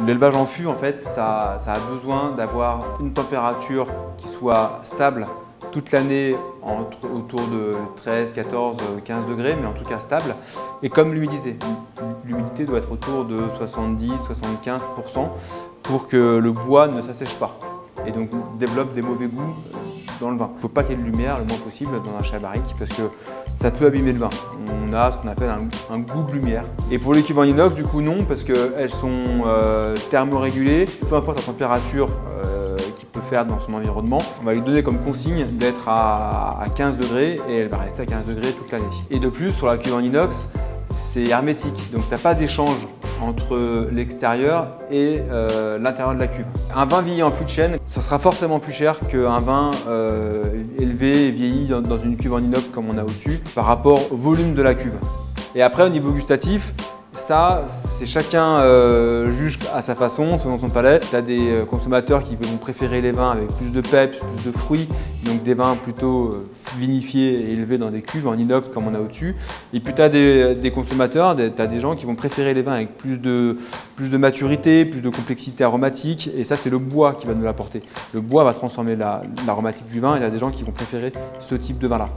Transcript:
L'élevage en fût, en fait, ça a besoin d'avoir une température qui soit stable toute l'année autour de 13, 14, 15 degrés, mais en tout cas stable. Et comme l'humidité. L'humidité doit être autour de 70-75% pour que le bois ne s'assèche pas et donc développe des mauvais goûts dans le vin. Il ne faut pas qu'il y ait de lumière le moins possible dans un chai barrique parce que ça peut abîmer le vin. On a ce qu'on appelle un goût de lumière. Et pour les cuves en inox, du coup non, parce qu'elles sont thermorégulées, peu importe la température qu'il peut faire dans son environnement. On va lui donner comme consigne d'être à 15 degrés et elle va rester à 15 degrés toute l'année. Et de plus, sur la cuve en inox, c'est hermétique, donc tu n'as pas d'échange entre l'extérieur et l'intérieur de la cuve. Un vin vieilli en fût de chêne, ça sera forcément plus cher qu'un vin élevé et vieilli dans une cuve en inox comme on a au-dessus par rapport au volume de la cuve. Et après, au niveau gustatif, ça, c'est chacun juge à sa façon, selon son palais. Tu as des consommateurs qui vont préférer les vins avec plus de peps, plus de fruits, donc des vins plutôt vinifiés et élevés dans des cuves en inox comme on a au-dessus. Et puis tu as des consommateurs, tu as des gens qui vont préférer les vins avec plus de maturité, plus de complexité aromatique, et ça c'est le bois qui va nous l'apporter. Le bois va transformer l'aromatique du vin et il y a des gens qui vont préférer ce type de vin-là.